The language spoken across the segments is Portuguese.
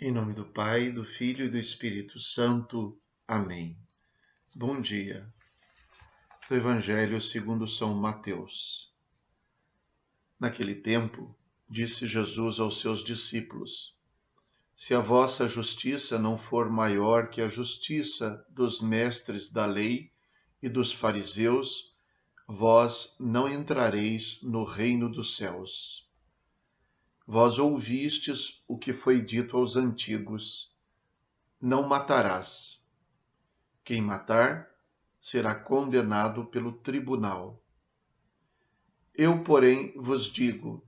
Em nome do Pai, do Filho e do Espírito Santo. Amém. Bom dia. Do Evangelho segundo São Mateus. Naquele tempo, disse Jesus aos seus discípulos: Se a vossa justiça não for maior que a justiça dos mestres da lei e dos fariseus, vós não entrareis no reino dos céus. Vós ouvistes o que foi dito aos antigos: não matarás. Quem matar será condenado pelo tribunal. Eu, porém, vos digo: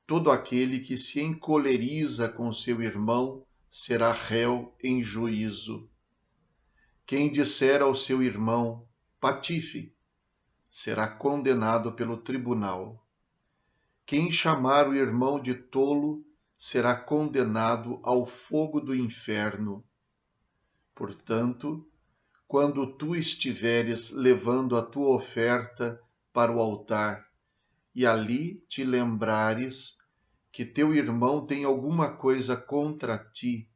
todo aquele que se encoleriza com seu irmão será réu em juízo. Quem disser ao seu irmão, patife, será condenado pelo tribunal. Quem chamar o irmão de tolo será condenado ao fogo do inferno. Portanto, quando tu estiveres levando a tua oferta para o altar e ali te lembrares que teu irmão tem alguma coisa contra ti,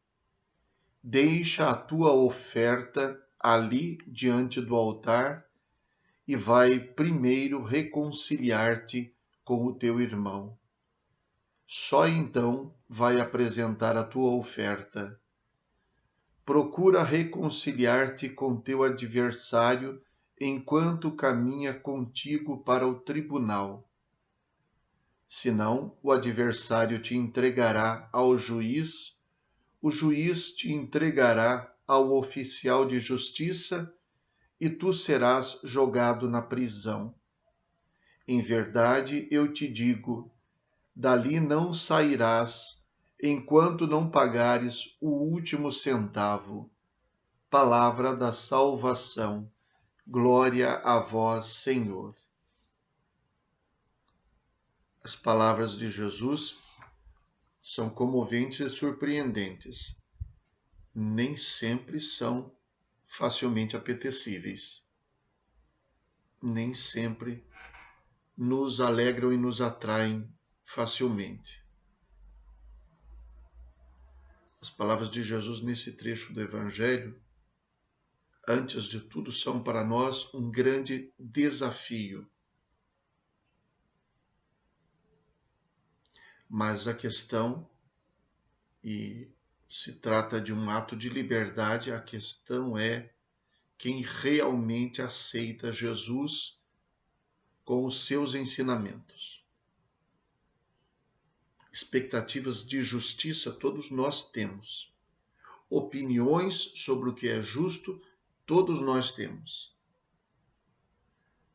deixa a tua oferta ali diante do altar e vai primeiro reconciliar-te com o teu irmão. Só então vai apresentar a tua oferta. Procura reconciliar-te com teu adversário enquanto caminha contigo para o tribunal. Senão, o adversário te entregará ao juiz, o juiz te entregará ao oficial de justiça e tu serás jogado na prisão. Em verdade, eu te digo, dali não sairás enquanto não pagares o último centavo. Palavra da salvação. Glória a vós, Senhor. As palavras de Jesus são comoventes e surpreendentes. Nem sempre são facilmente apetecíveis. Nem sempre nos alegram e nos atraem facilmente. As palavras de Jesus nesse trecho do Evangelho, antes de tudo, são para nós um grande desafio. Mas a questão, e se trata de um ato de liberdade, a questão é quem realmente aceita Jesus com os seus ensinamentos. Expectativas de justiça todos nós temos. Opiniões sobre o que é justo todos nós temos.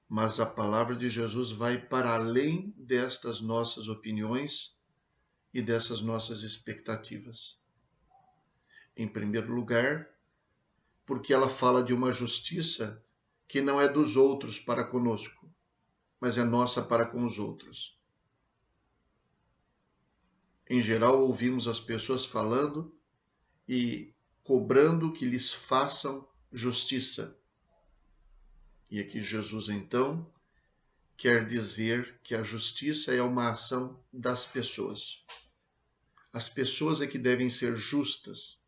Mas a palavra de Jesus vai para além destas nossas opiniões e dessas nossas expectativas. Em primeiro lugar, porque ela fala de uma justiça que não é dos outros para conosco, mas é nossa para com os outros. Em geral, ouvimos as pessoas falando e cobrando que lhes façam justiça. E aqui Jesus, então, quer dizer que a justiça é uma ação das pessoas. As pessoas é que devem ser justas,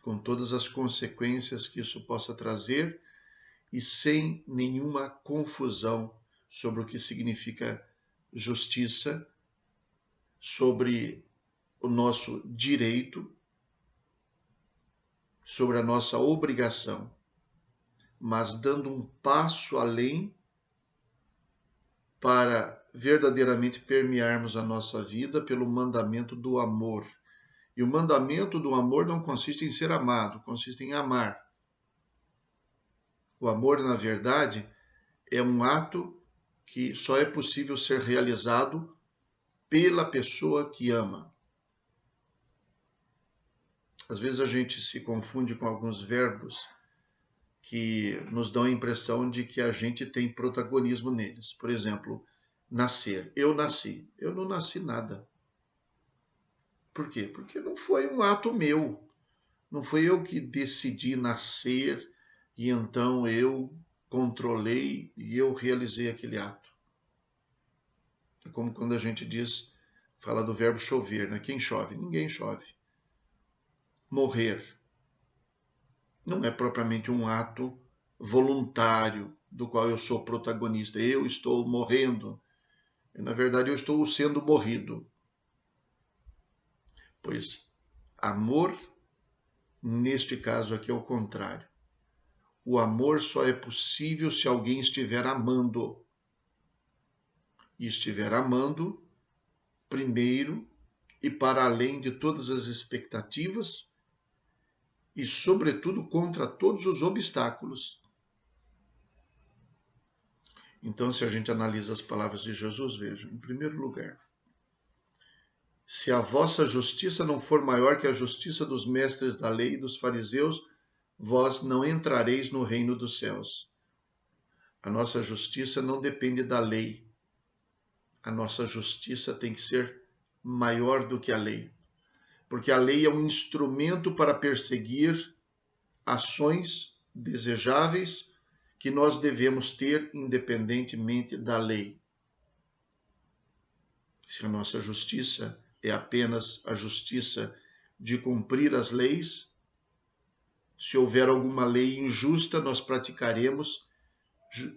com todas as consequências que isso possa trazer e sem nenhuma confusão sobre o que significa justiça, sobre o nosso direito, sobre a nossa obrigação, mas dando um passo além para verdadeiramente permearmos a nossa vida pelo mandamento do amor. E o mandamento do amor não consiste em ser amado, consiste em amar. O amor, na verdade, é um ato que só é possível ser realizado pela pessoa que ama. Às vezes a gente se confunde com alguns verbos que nos dão a impressão de que a gente tem protagonismo neles. Por exemplo, nascer. Eu nasci. Eu não nasci nada. Por quê? Porque não foi um ato meu. Não foi eu que decidi nascer e então eu controlei e eu realizei aquele ato. É como quando a gente diz, Fala do verbo chover, né? Quem chove? Ninguém chove. Morrer não é propriamente um ato voluntário do qual eu sou protagonista. Eu estou morrendo. Na verdade, eu estou sendo morrido. Pois amor, neste caso aqui, é o contrário. O amor só é possível se alguém estiver amando. E estiver amando, primeiro e para além de todas as expectativas e, sobretudo, contra todos os obstáculos. Então, se a gente analisa as palavras de Jesus, veja, em primeiro lugar, se a vossa justiça não for maior que a justiça dos mestres da lei e dos fariseus, vós não entrareis no reino dos céus. A nossa justiça não depende da lei. A nossa justiça tem que ser maior do que a lei. Porque a lei é um instrumento para perseguir ações desejáveis que nós devemos ter independentemente da lei. Se a nossa justiça é apenas a justiça de cumprir as leis, se houver alguma lei injusta, nós praticaremos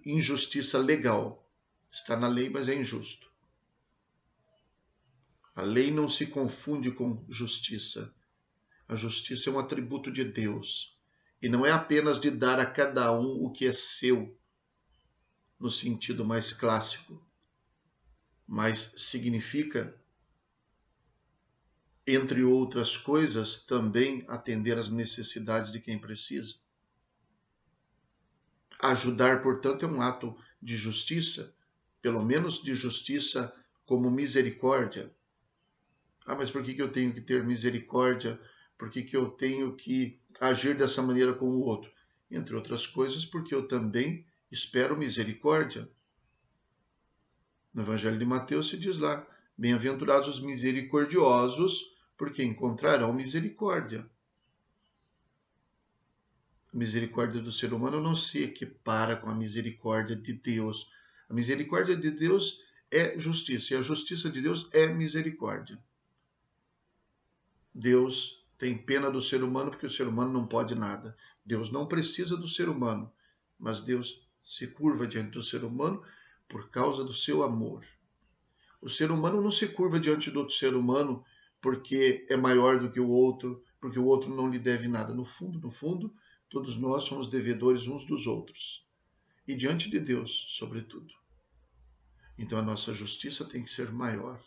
injustiça legal. Está na lei, mas é injusto. A lei não se confunde com justiça. A justiça é um atributo de Deus. E não é apenas de dar a cada um o que é seu, no sentido mais clássico, mas significa, entre outras coisas, também atender às necessidades de quem precisa. Ajudar, portanto, é um ato de justiça, pelo menos de justiça como misericórdia. Mas por que eu tenho que ter misericórdia? Por que eu tenho que agir dessa maneira com o outro? Entre outras coisas, porque eu também espero misericórdia. No Evangelho de Mateus se diz lá, bem-aventurados os misericordiosos, porque encontrarão misericórdia. A misericórdia do ser humano não se equipara com a misericórdia de Deus. A misericórdia de Deus é justiça, e a justiça de Deus é misericórdia. Deus tem pena do ser humano porque o ser humano não pode nada. Deus não precisa do ser humano, mas Deus se curva diante do ser humano por causa do seu amor. O ser humano não se curva diante do outro ser humano porque é maior do que o outro, porque o outro não lhe deve nada. No fundo, todos nós somos devedores uns dos outros. E diante de Deus, sobretudo. Então a nossa justiça tem que ser maior.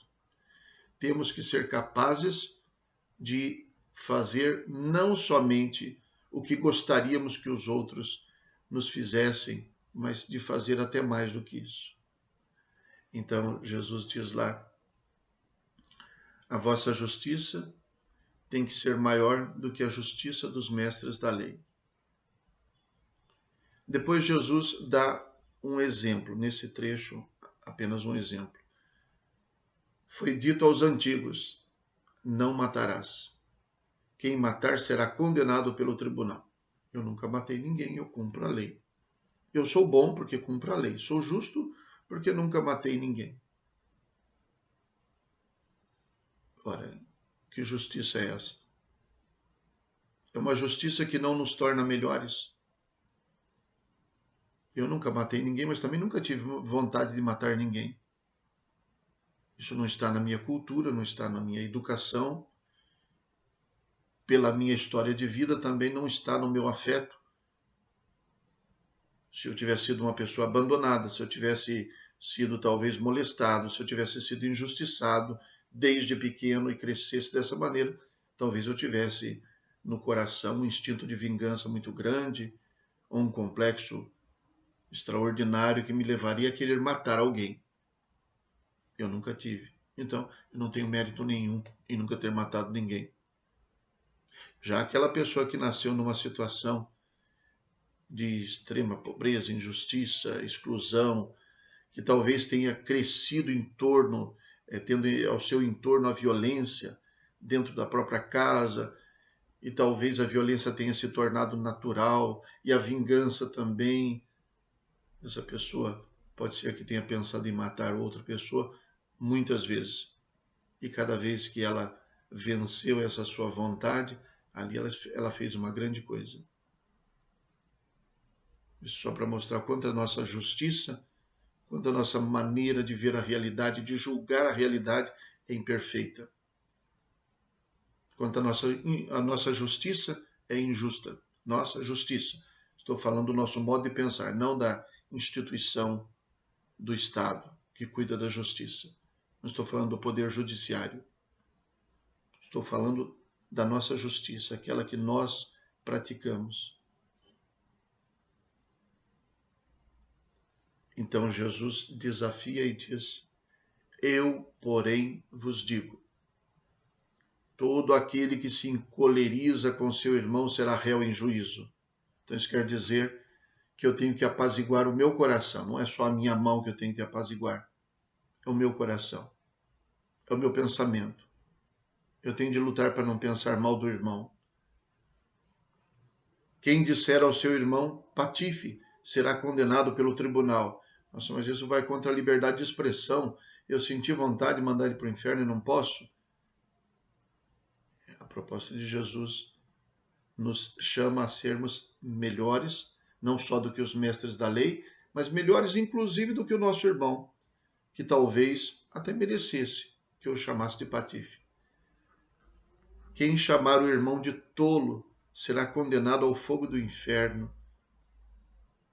Temos que ser capazes de fazer não somente o que gostaríamos que os outros nos fizessem, mas de fazer até mais do que isso. Então, Jesus diz lá, a vossa justiça tem que ser maior do que a justiça dos mestres da lei. Depois Jesus dá um exemplo, nesse trecho, apenas um exemplo. Foi dito aos antigos, não matarás. Quem matar será condenado pelo tribunal. Eu nunca matei ninguém, eu cumpro a lei. Eu sou bom porque cumpro a lei. Sou justo porque nunca matei ninguém. Ora, que justiça é essa? É uma justiça que não nos torna melhores. Eu nunca matei ninguém, mas também nunca tive vontade de matar ninguém. Isso não está na minha cultura, não está na minha educação. Pela minha história de vida, também não está no meu afeto. Se eu tivesse sido uma pessoa abandonada, se eu tivesse sido talvez molestado, se eu tivesse sido injustiçado desde pequeno e crescesse dessa maneira, talvez eu tivesse no coração um instinto de vingança muito grande, ou um complexo extraordinário que me levaria a querer matar alguém. Eu nunca tive. Então, eu não tenho mérito nenhum em nunca ter matado ninguém. Já aquela pessoa que nasceu numa situação de extrema pobreza, injustiça, exclusão, que talvez tenha crescido em torno, tendo ao seu entorno a violência dentro da própria casa, e talvez a violência tenha se tornado natural, e a vingança também. Essa pessoa pode ser que tenha pensado em matar outra pessoa muitas vezes. e cada vez que ela venceu essa sua vontade, ali ela fez uma grande coisa. Isso só para mostrar quanto a nossa justiça, quanto a nossa maneira de ver a realidade, de julgar a realidade é imperfeita. Quanto a nossa justiça é injusta. Nossa justiça. Estou falando do nosso modo de pensar, não da instituição do Estado que cuida da justiça. Não estou falando do poder judiciário. Estou falando da nossa justiça, aquela que nós praticamos. Então Jesus desafia e diz: eu, porém, vos digo, todo aquele que se encoleriza com seu irmão será réu em juízo. Então isso quer dizer que eu tenho que apaziguar o meu coração. Não é só a minha mão que eu tenho que apaziguar. É o meu coração. É o meu pensamento. Eu tenho de lutar para não pensar mal do irmão. Quem disser ao seu irmão, patife, será condenado pelo tribunal. Nossa, mas isso vai contra a liberdade de expressão. Eu senti vontade de mandar ele para o inferno e não posso. A proposta de Jesus nos chama a sermos melhores, não só do que os mestres da lei, mas melhores inclusive do que o nosso irmão, que talvez até merecesse que eu chamasse de patife. Quem chamar o irmão de tolo será condenado ao fogo do inferno.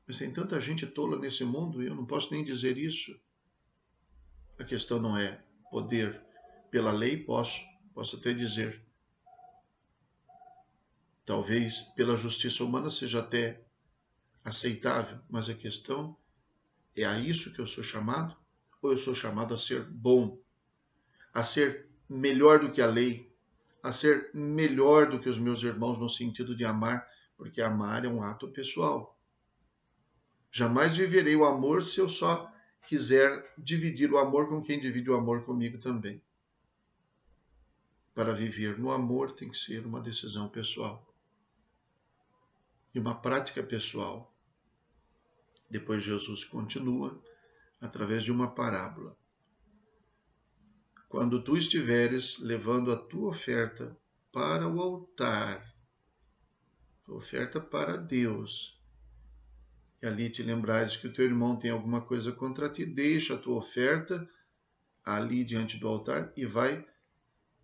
Mas tem tanta gente tola nesse mundo e eu não posso nem dizer isso. A questão não é poder. Pela lei posso até dizer. Talvez pela justiça humana seja até aceitável, mas a questão é a isso que eu sou chamado? Ou eu sou chamado a ser bom, a ser melhor do que a lei, a ser melhor do que os meus irmãos no sentido de amar, porque amar é um ato pessoal. Jamais viverei o amor se eu só quiser dividir o amor com quem divide o amor comigo também. Para viver no amor tem que ser uma decisão pessoal e uma prática pessoal. Depois Jesus continua através de uma parábola. Quando tu estiveres levando a tua oferta para o altar, oferta para Deus, e ali te lembrares que o teu irmão tem alguma coisa contra ti, deixa a tua oferta ali diante do altar e vai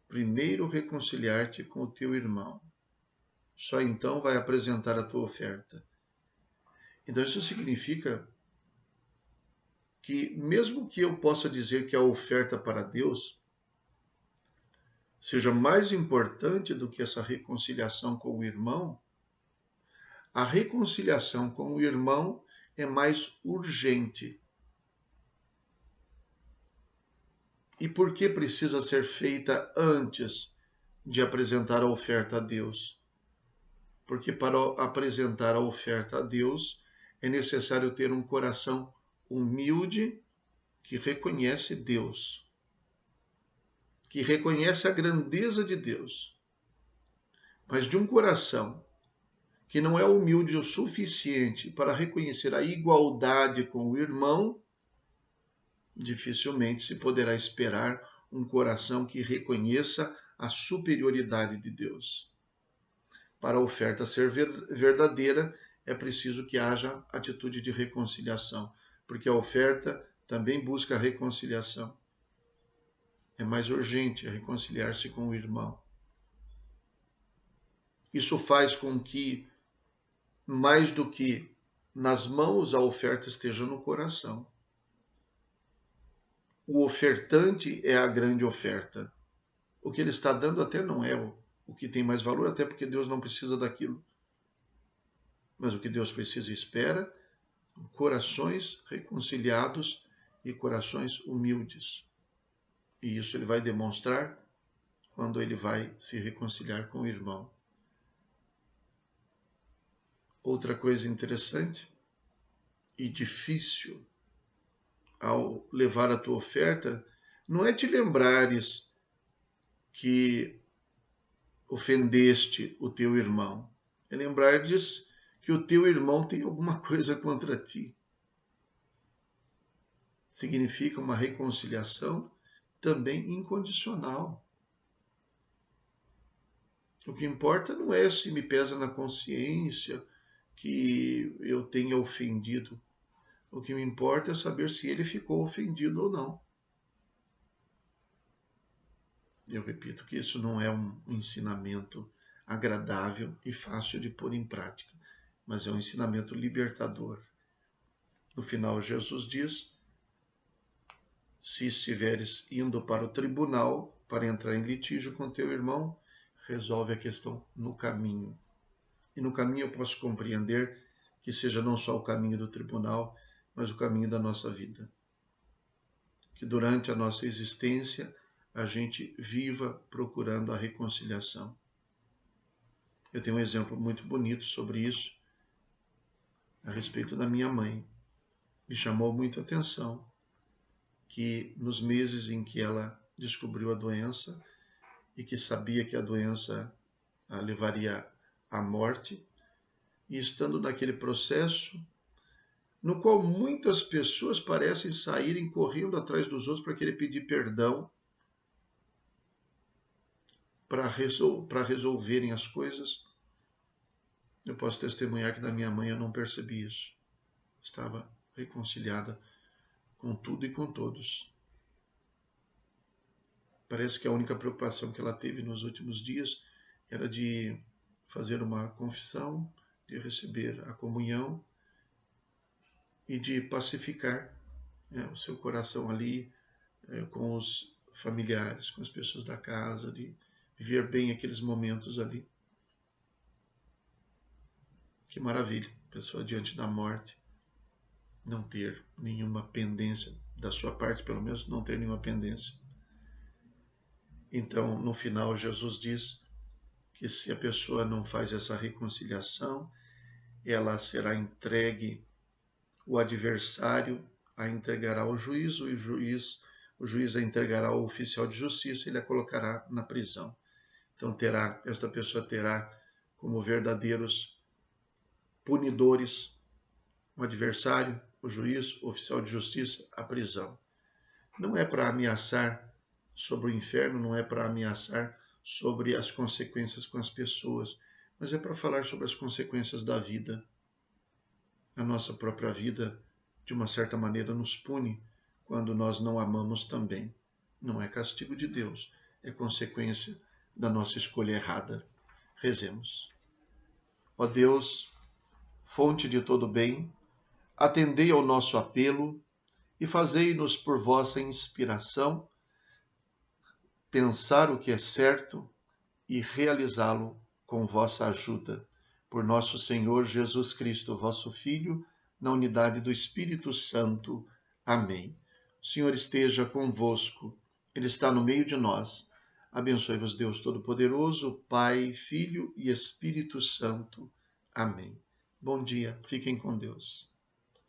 primeiro reconciliar-te com o teu irmão. Só então vai apresentar a tua oferta. Então isso significa que mesmo que eu possa dizer que a oferta para Deus seja mais importante do que essa reconciliação com o irmão, a reconciliação com o irmão é mais urgente. E por que precisa ser feita antes de apresentar a oferta a Deus? Porque para apresentar a oferta a Deus é necessário ter um coração humilde que reconhece Deus, que reconhece a grandeza de Deus. Mas de um coração que não é humilde o suficiente para reconhecer a igualdade com o irmão, dificilmente se poderá esperar um coração que reconheça a superioridade de Deus. Para a oferta ser verdadeira, é preciso que haja atitude de reconciliação, porque a oferta também busca a reconciliação. É mais urgente reconciliar-se com o irmão. Isso faz com que, mais do que nas mãos, a oferta esteja no coração. O ofertante é a grande oferta. O que ele está dando até não é o que tem mais valor, até porque Deus não precisa daquilo. Mas o que Deus precisa e espera, corações reconciliados e corações humildes. E isso ele vai demonstrar quando ele vai se reconciliar com o irmão. Outra coisa interessante e difícil ao levar a tua oferta não é te lembrares que ofendeste o teu irmão. É lembrar-te que o teu irmão tem alguma coisa contra ti. Significa uma reconciliação também incondicional. O que importa não é se me pesa na consciência que eu tenha ofendido. O que me importa é saber se ele ficou ofendido ou não. Eu repito que isso não é um ensinamento agradável e fácil de pôr em prática, mas é um ensinamento libertador. No final, Jesus diz: se estiveres indo para o tribunal para entrar em litígio com teu irmão, resolve a questão no caminho. E no caminho eu posso compreender que seja não só o caminho do tribunal, mas o caminho da nossa vida. Que durante a nossa existência a gente viva procurando a reconciliação. Eu tenho um exemplo muito bonito sobre isso, a respeito da minha mãe. Me chamou muito a atenção que nos meses em que ela descobriu a doença e que sabia que a doença a levaria à morte, e estando naquele processo, no qual muitas pessoas parecem saírem correndo atrás dos outros para querer pedir perdão, para resolverem as coisas, eu posso testemunhar que da minha mãe eu não percebi isso. Estava reconciliada com tudo e com todos. Parece que a única preocupação que ela teve nos últimos dias era de fazer uma confissão, de receber a comunhão e de pacificar o seu coração ali com os familiares, com as pessoas da casa, de viver bem aqueles momentos ali. Que maravilha, pessoa diante da morte, não ter nenhuma pendência, da sua parte pelo menos, não ter nenhuma pendência. Então, no final, Jesus diz que se a pessoa não faz essa reconciliação, ela será entregue, o adversário a entregará ao juiz, o juiz a entregará ao oficial de justiça e ele a colocará na prisão. Então esta pessoa terá como verdadeiros punidores o adversário, o juiz, o oficial de justiça, a prisão. Não é para ameaçar sobre o inferno, não é para ameaçar sobre as consequências com as pessoas, mas é para falar sobre as consequências da vida. A nossa própria vida, de uma certa maneira, nos pune quando nós não amamos também. Não é castigo de Deus, é consequência da nossa escolha errada. Rezemos. Ó Deus, fonte de todo bem, atendei ao nosso apelo e fazei-nos por vossa inspiração pensar o que é certo e realizá-lo com vossa ajuda. Por nosso Senhor Jesus Cristo, vosso Filho, na unidade do Espírito Santo. Amém. O Senhor esteja convosco, Ele está no meio de nós. Abençoe-vos Deus Todo-Poderoso, Pai, Filho e Espírito Santo. Amém. Bom dia, fiquem com Deus.